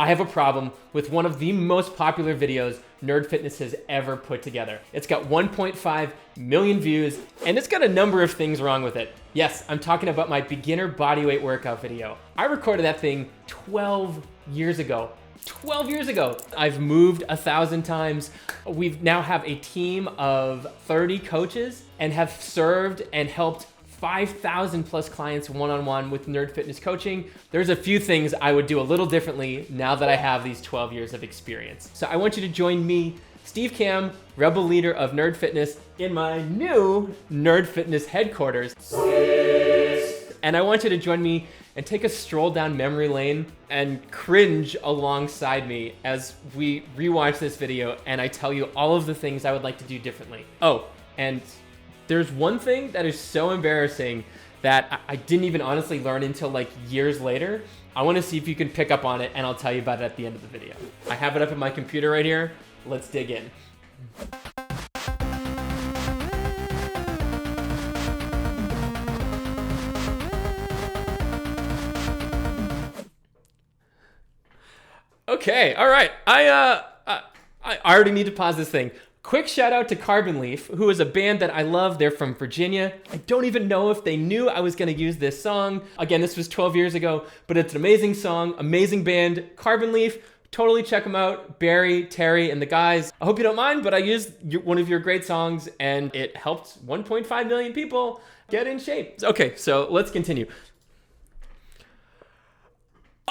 I have a problem with one of the most popular videos Nerd Fitness has ever put together. It's got 1.5 million views, and it's got a number of things wrong with it. Yes, I'm talking about my beginner bodyweight workout video. I recorded that thing 12 years ago. 12 years ago. I've moved 1,000 times. We now have a team of 30 coaches and have served and helped 5,000 plus clients one-on-one with Nerd Fitness coaching. There's a few things I would do a little differently now that I have these 12 years of experience. So I want you to join me, Steve Kamb, rebel leader of Nerd Fitness, in my new Nerd Fitness headquarters. And I want you to join me and take a stroll down memory lane and cringe alongside me as we rewatch this video and I tell you all of the things I would like to do differently. Oh, and there's one thing that is so embarrassing that I didn't even honestly learn until like years later. I want to see if you can pick up on it, and I'll tell you about it at the end of the video. I have it up on my computer right here. Let's dig in. Okay, all right. I already need to pause this thing. Quick shout out to Kamb, who is a band that I love. They're from Virginia. I don't even know if they knew I was gonna use this song. Again, this was 12 years ago, but it's an amazing song, amazing band. Kamb, totally check them out. Barry, Terry, and the guys. I hope you don't mind, but I used one of your great songs and it helped 1.5 million people get in shape. Okay, so let's continue.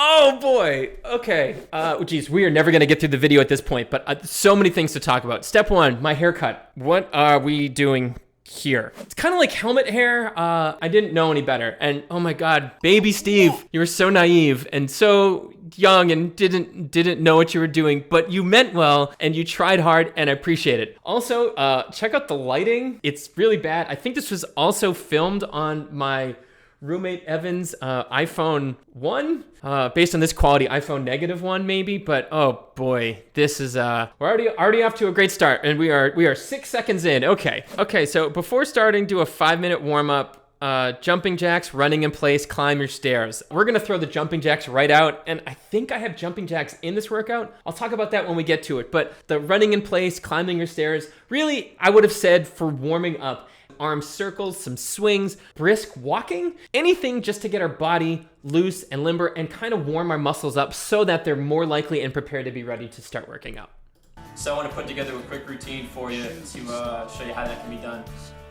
Oh boy, okay. Geez, we are never gonna get through the video at this point, but so many things to talk about. Step one, my haircut. What are we doing here? It's kind of like helmet hair. I didn't know any better. And oh my God, baby Steve, you were so naive and so young and didn't know what you were doing, but you meant well and you tried hard and I appreciate it. Also, check out the lighting. It's really bad. I think this was also filmed on my roommate Evan's iPhone 1, based on this quality, iPhone -1 maybe, but oh boy, this is we're already off to a great start, and we are 6 seconds in. Okay, so before starting, do a 5-minute warm-up. Jumping jacks, running in place, climb your stairs. We're gonna throw the jumping jacks right out, and I think I have jumping jacks in this workout. I'll talk about that when we get to it, but the running in place, climbing your stairs, really, I would have said for warming up, arm circles, some swings, brisk walking, anything just to get our body loose and limber and kind of warm our muscles up so that they're more likely and prepared to be ready to start working out. So I want to put together a quick routine for you to show you how that can be done.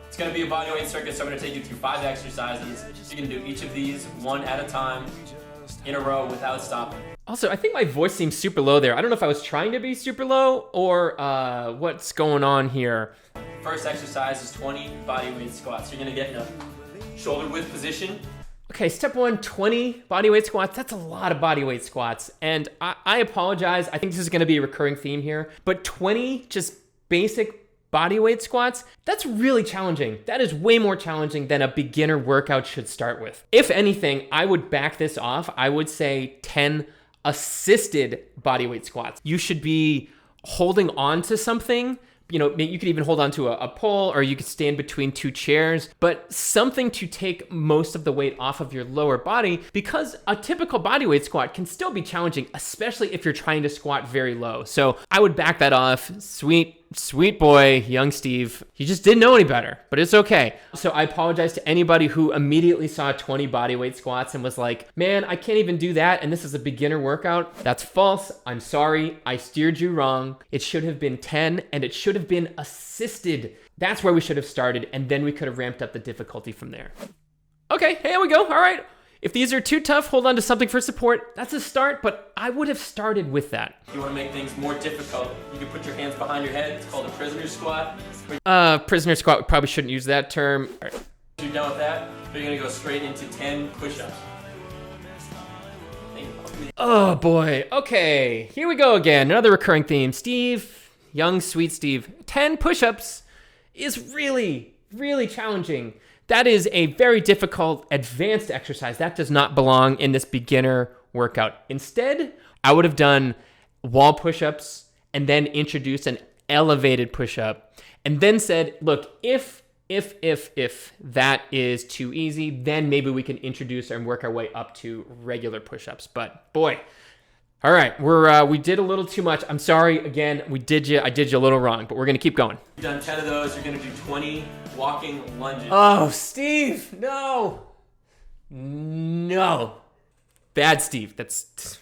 It's going to be a bodyweight circuit, so I'm going to take you through 5 exercises. You're going to do each of these one at a time in a row without stopping. Also, I think my voice seems super low there. I don't know if I was trying to be super low or what's going on here. First exercise is 20 bodyweight squats. You're gonna get in a shoulder width position. Okay, step 1, 20 bodyweight squats. That's a lot of bodyweight squats. And I apologize. I think this is gonna be a recurring theme here, but 20 just basic bodyweight squats, that's really challenging. That is way more challenging than a beginner workout should start with. If anything, I would back this off. I would say 10 assisted bodyweight squats. You should be holding on to something. You know, you could even hold on to a pole, or you could stand between 2 chairs, but something to take most of the weight off of your lower body, because a typical bodyweight squat can still be challenging, especially if you're trying to squat very low. So I would back that off. Sweet boy, young Steve. You just didn't know any better, but it's okay. So I apologize to anybody who immediately saw 20 bodyweight squats and was like, man, I can't even do that, and this is a beginner workout. That's false. I'm sorry. I steered you wrong. It should have been 10, and it should have been assisted. That's where we should have started, and then we could have ramped up the difficulty from there. Okay, here we go. All right. If these are too tough, hold on to something for support. That's a start, but I would have started with that. If you want to make things more difficult, you can put your hands behind your head. It's called a prisoner squat. Prisoner squat, we probably shouldn't use that term. All right. You're done with that, you're going to go straight into 10 push-ups. Oh boy, okay, here we go again. Another recurring theme. Steve, young, sweet Steve. 10 push-ups is really, really challenging. That is a very difficult advanced exercise. That does not belong in this beginner workout. Instead, I would have done wall push-ups and then introduced an elevated push-up and then said, look, if that is too easy, then maybe we can introduce and work our way up to regular push-ups. But boy, All right, we did a little too much. I'm sorry, again, I did you a little wrong, but we're gonna keep going. You've done 10 of those, you're gonna do 20 walking lunges. Oh, Steve, no. No. Bad Steve, that's...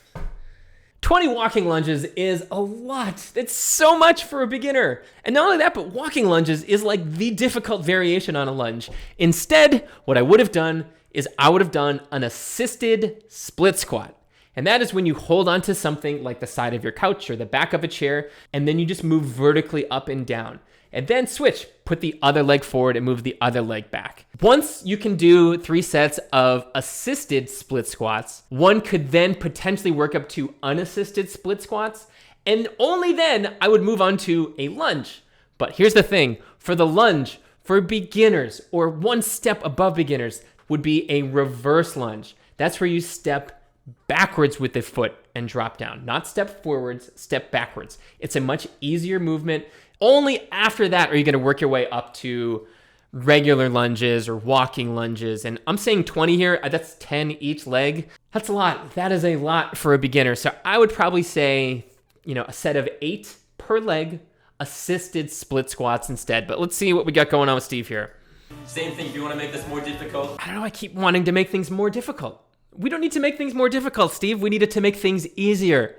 20 walking lunges is a lot. It's so much for a beginner. And not only that, but walking lunges is like the difficult variation on a lunge. Instead, what I would have done is I would have done an assisted split squat. And that is when you hold onto something like the side of your couch or the back of a chair, and then you just move vertically up and down. And then switch, put the other leg forward and move the other leg back. Once you can do 3 sets of assisted split squats, one could then potentially work up to unassisted split squats. And only then I would move on to a lunge. But here's the thing, for the lunge, for beginners or one step above beginners would be a reverse lunge. That's where you step backwards with the foot and drop down, not step forwards, step backwards. It's a much easier movement. Only after that are you gonna work your way up to regular lunges or walking lunges. And I'm saying 20 here, that's 10 each leg. That's a lot. That is a lot for a beginner. So I would probably say, a set of 8 per leg, assisted split squats instead. But let's see what we got going on with Steve here. Same thing, if you wanna make this more difficult. I don't know, I keep wanting to make things more difficult. We don't need to make things more difficult, Steve. We needed to make things easier.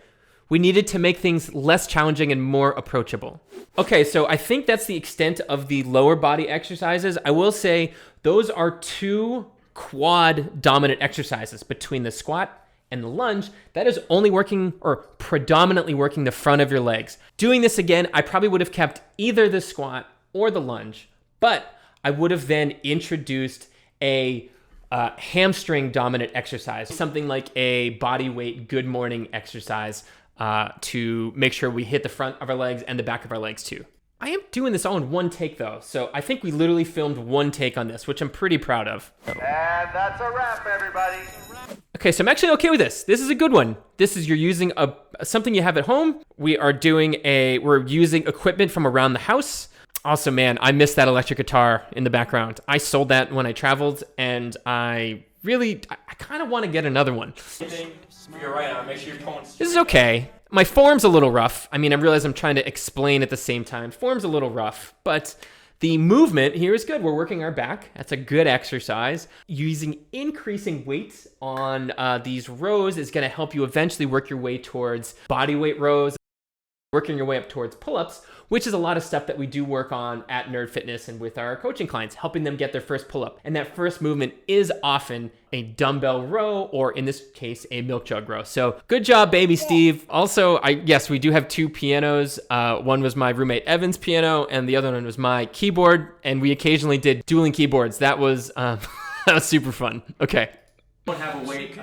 We needed to make things less challenging and more approachable. Okay, so I think that's the extent of the lower body exercises. I will say those are 2 quad dominant exercises between the squat and the lunge. That is only working or predominantly working the front of your legs. Doing this again, I probably would have kept either the squat or the lunge, but I would have then introduced a hamstring dominant exercise, something like a body weight good morning exercise to make sure we hit the front of our legs and the back of our legs too. I am doing this all in one take though, so I think we literally filmed one take on this, which I'm pretty proud of. And that's a wrap, everybody. Okay, so I'm actually okay with this. This is a good one. This is you're using something you have at home. We're using equipment from around the house. Also, man, I miss that electric guitar in the background. I sold that when I traveled, and I kind of want to get another one. For your right arm, make sure your tones. This is okay. My form's a little rough. I mean, I realize I'm trying to explain at the same time. Form's a little rough, but the movement here is good. We're working our back. That's a good exercise. Using increasing weight on these rows is going to help you eventually work your way towards body weight rows, working your way up towards pull-ups, which is a lot of stuff that we do work on at Nerd Fitness and with our coaching clients, helping them get their first pull-up. And that first movement is often a dumbbell row, or in this case, a milk jug row. So good job, baby Steve. Also, yes, we do have 2 pianos. One was my roommate Evan's piano, and the other one was my keyboard. And we occasionally did dueling keyboards. That was that was super fun. Okay. Don't have a weight,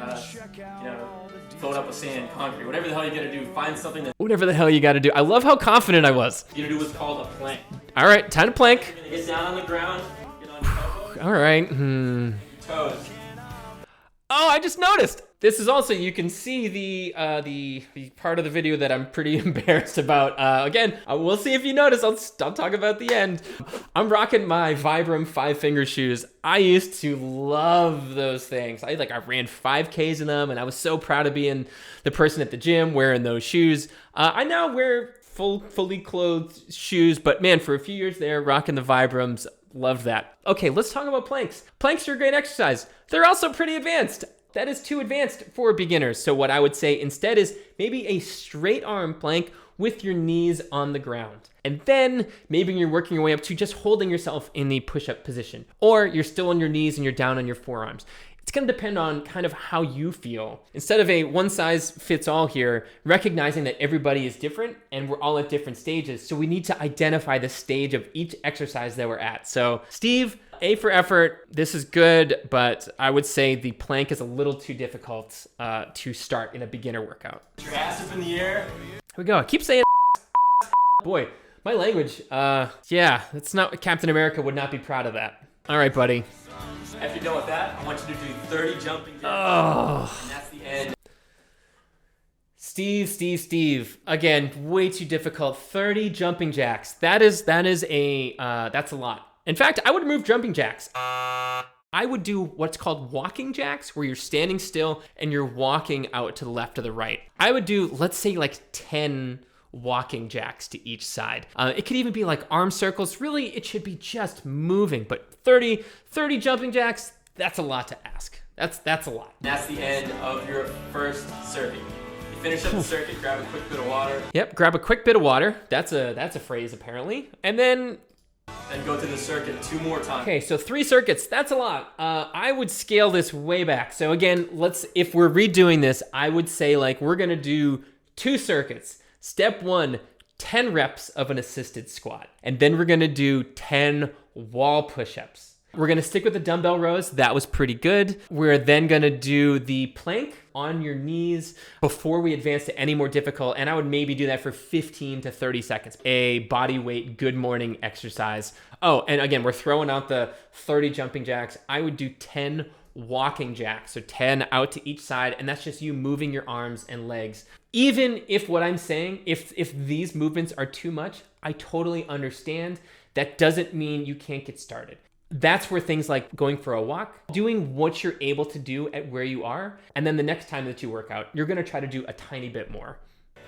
fill it up with sand, concrete, whatever the hell you gotta do, find something that... Whatever the hell you gotta do. I love how confident I was. You're gonna do what's called a plank. All right, time to plank. You're gonna get down on the ground, get on your elbows. All right. Toes. Oh, I just noticed. This is also, you can see the part of the video that I'm pretty embarrassed about. Again, we'll see if you notice. I'll talk about the end. I'm rocking my Vibram 5-finger shoes. I used to love those things. I ran 5Ks in them, and I was so proud of being the person at the gym wearing those shoes. I now wear fully clothed shoes, but man, for a few years there, rocking the Vibrams, loved that. Okay, let's talk about planks. Planks are a great exercise. They're also pretty advanced. That is too advanced for beginners. So what I would say instead is maybe a straight arm plank with your knees on the ground. And then maybe you're working your way up to just holding yourself in the push-up position. Or you're still on your knees and you're down on your forearms. It's gonna depend on kind of how you feel. Instead of a one-size-fits-all here, recognizing that everybody is different and we're all at different stages. So we need to identify the stage of each exercise that we're at. So Steve, A for effort. This is good, but I would say the plank is a little too difficult to start in a beginner workout. Put your ass up in the air. Here we go. I keep saying boy, my language. Yeah, that's not, Captain America would not be proud of that. All right, buddy. After you're done with that, I want you to do 30 jumping jacks. Oh. And that's the end. Steve. Again, way too difficult. 30 jumping jacks. That's a lot. In fact, I would remove jumping jacks. I would do what's called walking jacks, where you're standing still and you're walking out to the left or the right. I would do, let's say, like 10 walking jacks to each side. It could even be like arm circles. Really, it should be just moving, but 30 jumping jacks, that's a lot to ask. That's a lot. That's the end of your first circuit. You finish up the circuit, grab a quick bit of water. Yep, grab a quick bit of water. That's a phrase apparently. And then go to the circuit 2 more times. Okay, so 3 circuits, that's a lot. I would scale this way back. So again, if we're redoing this, I would say like we're gonna do 2 circuits. Step 1, 10 reps of an assisted squat. And then we're gonna do 10 wall push-ups. We're gonna stick with the dumbbell rows. That was pretty good. We're then gonna do the plank on your knees before we advance to any more difficult. And I would maybe do that for 15 to 30 seconds. A body weight good morning exercise. Oh, and again, we're throwing out the 30 jumping jacks. I would do 10 walking jacks. So 10 out to each side. And that's just you moving your arms and legs. Even if what I'm saying, if these movements are too much, I totally understand. That doesn't mean you can't get started. That's where things like going for a walk, doing what you're able to do at where you are, and then the next time that you work out, you're gonna try to do a tiny bit more.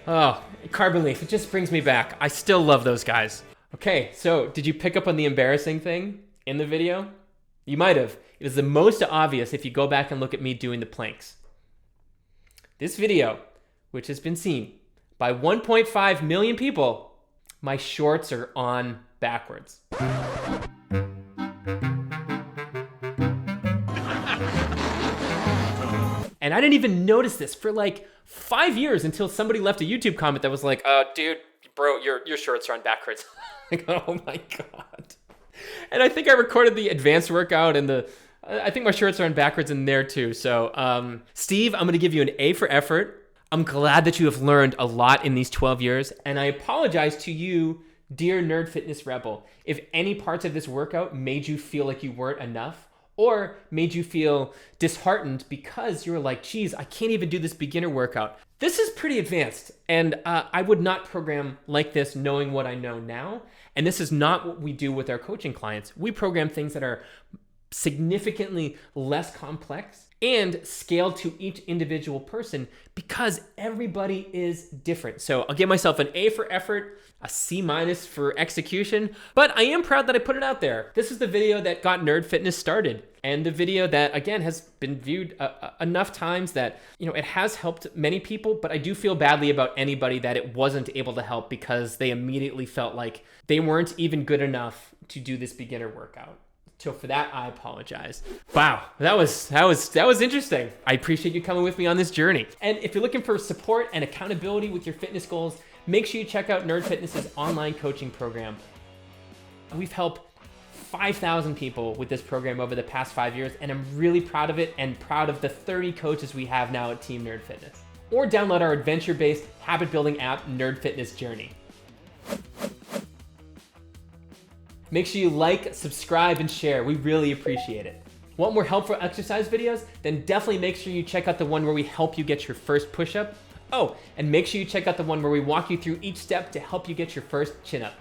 Oh, Carbon Leaf, it just brings me back. I still love those guys. Okay, so did you pick up on the embarrassing thing in the video? You might have. It was the most obvious if you go back and look at me doing the planks. This video, which has been seen by 1.5 million people, my shorts are on backwards. And I didn't even notice this for like 5 years until somebody left a YouTube comment that was like, dude, bro, your shorts are on backwards. Like, oh my God. And I think I recorded the advanced workout and I think my shorts are on backwards in there too. So, Steve, I'm gonna give you an A for effort. I'm glad that you have learned a lot in these 12 years. And I apologize to you, dear Nerd Fitness Rebel, if any parts of this workout made you feel like you weren't enough, or made you feel disheartened because you were like, geez, I can't even do this beginner workout. This is pretty advanced, and I would not program like this knowing what I know now. And this is not what we do with our coaching clients. We program things that are significantly less complex and scaled to each individual person because everybody is different. So I'll give myself an A for effort, a C- for execution, but I am proud that I put it out there. This is the video that got Nerd Fitness started, and the video that, again, has been viewed enough times that, you know, it has helped many people, but I do feel badly about anybody that it wasn't able to help because they immediately felt like they weren't even good enough to do this beginner workout. So for that, I apologize. Wow, that was interesting. I appreciate you coming with me on this journey. And if you're looking for support and accountability with your fitness goals, make sure you check out Nerd Fitness's online coaching program. We've helped 5,000 people with this program over the past 5 years, and I'm really proud of it and proud of the 30 coaches we have now at Team Nerd Fitness. Or download our adventure-based habit-building app, Nerd Fitness Journey. Make sure you like, subscribe, and share. We really appreciate it. Want more helpful exercise videos? Then definitely make sure you check out the one where we help you get your first push-up. Oh, and make sure you check out the one where we walk you through each step to help you get your first chin-up.